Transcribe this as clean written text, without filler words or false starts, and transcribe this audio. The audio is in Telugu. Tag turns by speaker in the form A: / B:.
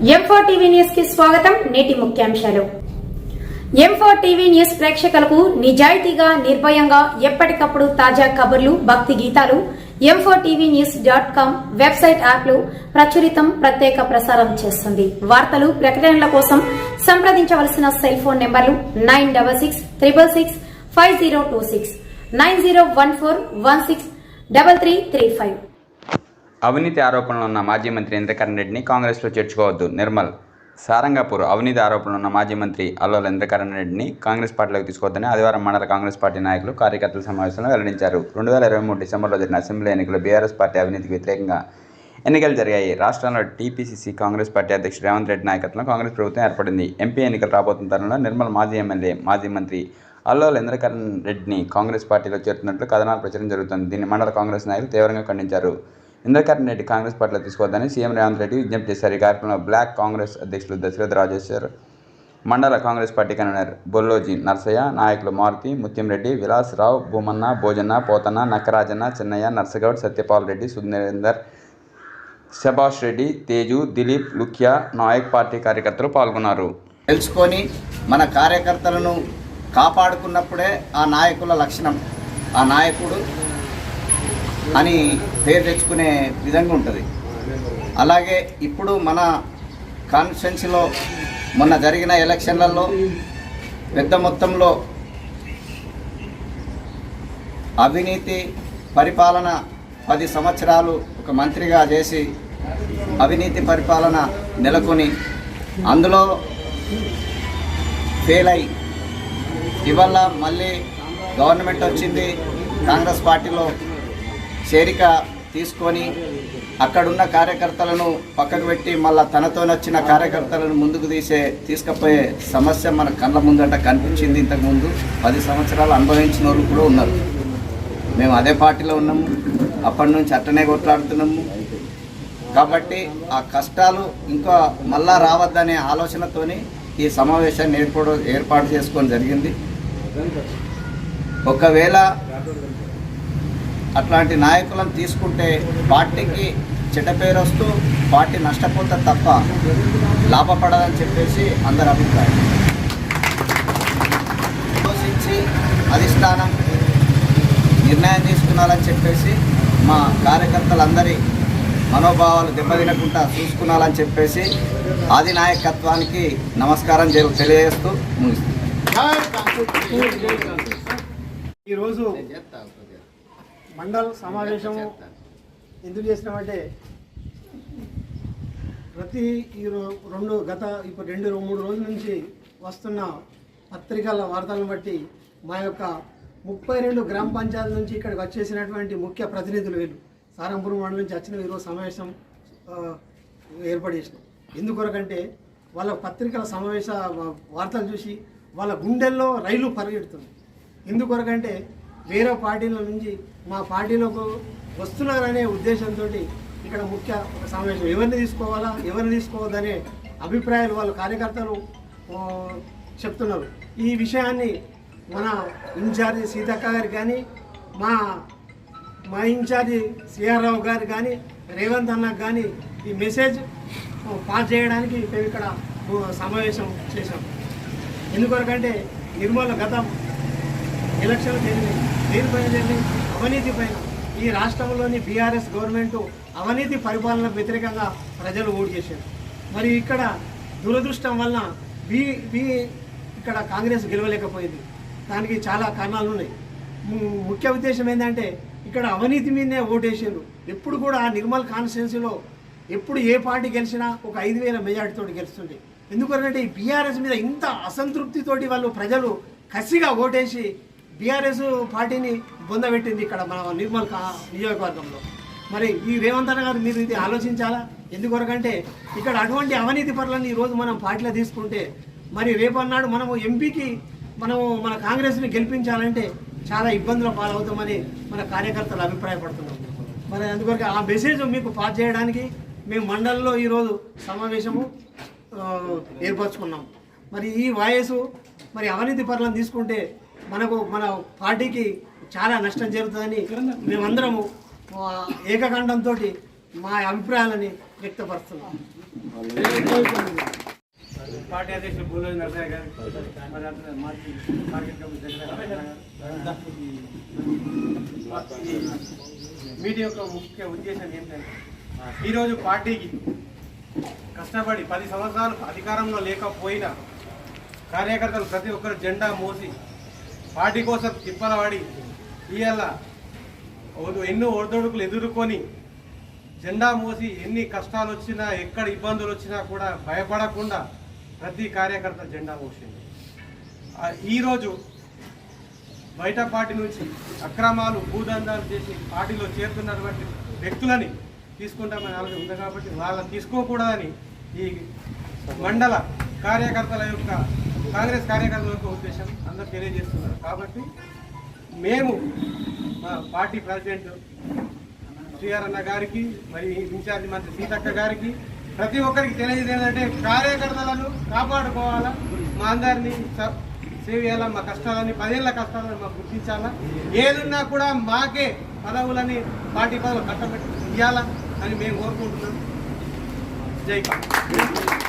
A: M4 టీవీ న్యూస్ కి స్వాగతం. నేటి ముఖ్యాంశాలు. M4 టీవీ న్యూస్ ప్రేక్షకులకు నిజాయితీగా, నిర్భయంగా ఎప్పటికప్పుడు తాజా కబుర్లు, భక్తి గీతాలు m4tvnews.com వెబ్సైట్ యాప్లు ప్రచురితం, ప్రత్యేక ప్రసారం చేస్తుంది. వార్తలు, ప్రకటనల కోసం సంప్రదించవలసిన సెల్ ఫోన్ నెంబర్లు 9666665026 9014163335.
B: అవినీతి ఆరోపణలు ఉన్న మాజీ మంత్రి ఇంద్రకరణ్ రెడ్డిని కాంగ్రెస్లో చేర్చుకోవద్దు. నిర్మల్. సారంగాపూర్. అవినీతి ఆరోపణలు ఉన్న మాజీ మంత్రి అల్లోల ఇంద్రకరణ్ రెడ్డిని కాంగ్రెస్ పార్టీలోకి తీసుకోవద్దని ఆదివారం మండల కాంగ్రెస్ పార్టీ నాయకులు, కార్యకర్తల సమావేశంలో వెల్లడించారు. 2023 డిసెంబర్లో జరిగిన అసెంబ్లీ ఎన్నికల్లో బీఆర్ఎస్ పార్టీ అవినీతికి వ్యతిరేకంగా ఎన్నికలు జరిగాయి. రాష్ట్రంలో టీపీసీసీ కాంగ్రెస్ పార్టీ అధ్యక్షుడు రేవంత్ రెడ్డి నాయకత్వంలో కాంగ్రెస్ ప్రభుత్వం ఏర్పడింది. ఎంపీ ఎన్నికలు రాబోతున్న తరుణంలో నిర్మల్ మాజీ ఎమ్మెల్యే, మాజీ మంత్రి అల్లోల ఇంద్రకరణ్ రెడ్డిని కాంగ్రెస్ పార్టీలో చేరుతున్నట్లు కథనాలు ప్రచారం జరుగుతుంది. దీన్ని మండల కాంగ్రెస్ నాయకులు తీవ్రంగా ఖండించారు. ఇంద్రకరణ్ రెడ్డి కాంగ్రెస్ పార్టీలో తీసుకోవద్దని సీఎం రేవంత్ రెడ్డి విజ్ఞప్తి చేశారు. ఈ కార్యక్రమంలో బ్లాక్ కాంగ్రెస్ అధ్యక్షులు దశరథ రాజేశ్వర్, మండల కాంగ్రెస్ పార్టీ కన్వీనర్ బొల్లోజీ నర్సయ్య, నాయకులు మారుతి, ముత్యంరెడ్డి, విలాస్ రావు, భూమన్న, భోజన్న, పోతన్న, నక్కరాజన్న, చెన్నయ్య, నర్సగౌడ్, సత్యపాల్ రెడ్డి, సుందరేందర్, శభాష్ రెడ్డి, తేజు, దిలీప్, లుఖ్యా నాయక్ పార్టీ కార్యకర్తలు పాల్గొన్నారు.
C: తెలుసుకొని మన కార్యకర్తలను కాపాడుకున్నప్పుడే ఆ నాయకుల లక్షణం, ఆ నాయకుడు అని పేరు తెచ్చుకునే విధంగా ఉంటుంది. అలాగే ఇప్పుడు మన కాన్స్టిట్యున్సీలో మొన్న జరిగిన ఎలక్షన్లలో పెద్ద మొత్తంలో అవినీతి పరిపాలన 10 సంవత్సరాలు ఒక మంత్రిగా చేసి అవినీతి పరిపాలన నెలకొని అందులో ఫెయిల్ అయి ఇవాళ మళ్ళీ గవర్నమెంట్ వచ్చింది, కాంగ్రెస్ పార్టీలో చేరిక తీసుకొని అక్కడున్న కార్యకర్తలను పక్కకు పెట్టి మళ్ళీ తనతో నచ్చిన కార్యకర్తలను ముందుకు తీసుకుపోయే సమస్య మన కళ్ళ ముందట కనిపించింది. ఇంతకుముందు 10 సంవత్సరాలు అనుభవించిన వాళ్ళు కూడా ఉన్నారు. మేము అదే పార్టీలో ఉన్నాము, అప్పటి నుంచి అట్టనే కొట్లాడుతున్నాము. కాబట్టి ఆ కష్టాలు ఇంకా మళ్ళా రావద్దనే ఆలోచనతోని ఈ సమావేశాన్ని ఏర్పాటు చేసుకొని జరిగింది. ఒకవేళ అట్లాంటి నాయకులను తీసుకుంటే పార్టీకి చెడ్డ పేరు వస్తూ పార్టీ నష్టపోతే తప్ప లాభపడదని చెప్పేసి అందరి అభిప్రాయం. ఆలోచించి అధిష్టానం నిర్ణయం తీసుకున్నారని చెప్పేసి మా కార్యకర్తలందరి మనోభావాలు దెబ్బతినకుండా చూసుకున్నారని చెప్పేసి ఆది నాయకత్వానికి నమస్కారం తెలియజేస్తూ
D: ఈరోజు మండల్ సమావేశము ఎందుకు చేసినామంటే ఇప్పుడు 2-3 రోజుల నుంచి వస్తున్న పత్రికల వార్తలను బట్టి మా యొక్క 32 గ్రామ పంచాయతీల నుంచి ఇక్కడికి వచ్చేసినటువంటి ముఖ్య ప్రతినిధులు వీళ్ళు సారంపూర్ మండలం నుంచి వచ్చిన ఈరోజు సమావేశం ఏర్పాటు చేసినాం. ఎందుకొరకంటే వాళ్ళ పత్రికల సమావేశ వార్తలు చూసి వాళ్ళ గుండెల్లో రైలు పరిగెడుతుంది. ఎందుకొరకంటే వేరే పార్టీల నుంచి మా పార్టీలోకి వస్తున్నారనే ఉద్దేశంతో ఇక్కడ ముఖ్య సమావేశం. ఎవరిని తీసుకోవాలా, ఎవరిని తీసుకోవద్దనే అభిప్రాయాలు వాళ్ళ కార్యకర్తలు చెప్తున్నారు. ఈ విషయాన్ని మన ఇన్ఛార్జి సీతక్క గారికి కానీ, మా ఇన్ఛార్జి సిఆర్ రావు గారు కానీ, రేవంత్ అన్నకు కానీ ఈ మెసేజ్ పాస్ చేయడానికి మేము ఇక్కడ సమావేశం చేశాం. ఎందుకొరకంటే నిర్మూలన గత ఎలక్షన్లు జరిగినాయి, దేనిపైన జరిగినాయి, అవినీతి పైన. ఈ రాష్ట్రంలోని బీఆర్ఎస్ గవర్నమెంట్ అవినీతి పరిపాలనకు వ్యతిరేకంగా ప్రజలు ఓటు చేశారు. మరి ఇక్కడ దురదృష్టం వలన ఇక్కడ కాంగ్రెస్ గెలవలేకపోయింది. దానికి చాలా కారణాలు ఉన్నాయి. ముఖ్య ఉద్దేశం ఏంటంటే ఇక్కడ అవినీతి మీదనే ఓటేసారు. ఎప్పుడు కూడా ఆ నిర్మల్ కాన్స్టిట్యున్సీలో ఎప్పుడు ఏ పార్టీ గెలిచినా ఒక 5,000 మెజార్టీతో గెలుస్తుంది. ఎందుకంటే ఈ బీఆర్ఎస్ మీద ఇంత అసంతృప్తితోటి వాళ్ళు ప్రజలు కసిగా ఓటేసి బీఆర్ఎస్ పార్టీని పొందబెట్టింది ఇక్కడ మన నిర్మల్ నియోజకవర్గంలో. మరి ఈ రేవంత్ అన్న గారు మీరు ఇది ఆలోచించాలా? ఎందుకొరకంటే ఇక్కడ అటువంటి అవినీతి పరులను ఈరోజు మనం పార్టీలో తీసుకుంటే మరి రేపన్నాడు మనము ఎంపీకి మన కాంగ్రెస్ని గెలిపించాలంటే చాలా ఇబ్బందుల పాలవుతామని మన కార్యకర్తలు అభిప్రాయపడుతున్నాం. మరి అందుకొరకు ఆ మెసేజ్ మీకు పాస్ చేయడానికి మేము మండలంలో ఈరోజు సమావేశము ఏర్పరచుకున్నాం. మరి ఈ వాయసు మరి అవినీతి పరులను తీసుకుంటే మన పార్టీకి చాలా నష్టం జరుగుతుందని మేమందరము ఏకకంఠంతో మా అభిప్రాయాలని వ్యక్తపరుస్తున్నాం. పార్టీ అధ్యక్షులు బుల్లోజు నరసయ్య గారు, మరి అతను మార్కెట్ కమిటీ సెక్రటరీ మీటింగ్ యొక్క ముఖ్య ఉద్దేశం ఏంటంటే ఈరోజు పార్టీకి కష్టపడి 10 సంవత్సరాలు అధికారంలో లేకపోయినా కార్యకర్తలు ప్రతి ఒక్కరు జెండా మోసి పార్టీ కోసం తిప్పలవాడి ఇవాళ ఎన్నో ఒడిదొడుకులు ఎదుర్కొని జెండా మోసి ఎన్ని కష్టాలు వచ్చినా ఎక్కడ ఇబ్బందులు వచ్చినా కూడా భయపడకుండా ప్రతి కార్యకర్త జెండా మోసింది. ఈరోజు బయట పార్టీ నుంచి అక్రమాలు భూదందాలు చేసి పార్టీలో చేరుతున్నటువంటి వ్యక్తులని తీసుకుంటామని ఆలోచన ఉంది కాబట్టి వాళ్ళని తీసుకోకూడదని ఈ మండల కార్యకర్తల యొక్క కాంగ్రెస్ కార్యకర్తల యొక్క ఉద్దేశం అందరూ తెలియజేస్తున్నారు. కాబట్టి మేము మా పార్టీ ప్రెసిడెంట్ శ్రీఆర్ అన్న గారికి, మరి ఇన్ఛార్జి మంత్రి సీతక్క గారికి, ప్రతి ఒక్కరికి తెలియజేది ఏంటంటే కార్యకర్తలను కాపాడుకోవాలా, మా అందరినీ సేవ్ చేయాలా, మా కష్టాలని 10 ఏళ్ల కష్టాలను మాకు గుర్తించాలా, ఏదున్నా కూడా మాకే పదవులని పార్టీ పదవులు కట్టబెట్టి ఇవ్వాలా అని మేము కోరుకుంటున్నాం. జై కాంగ్రెస్.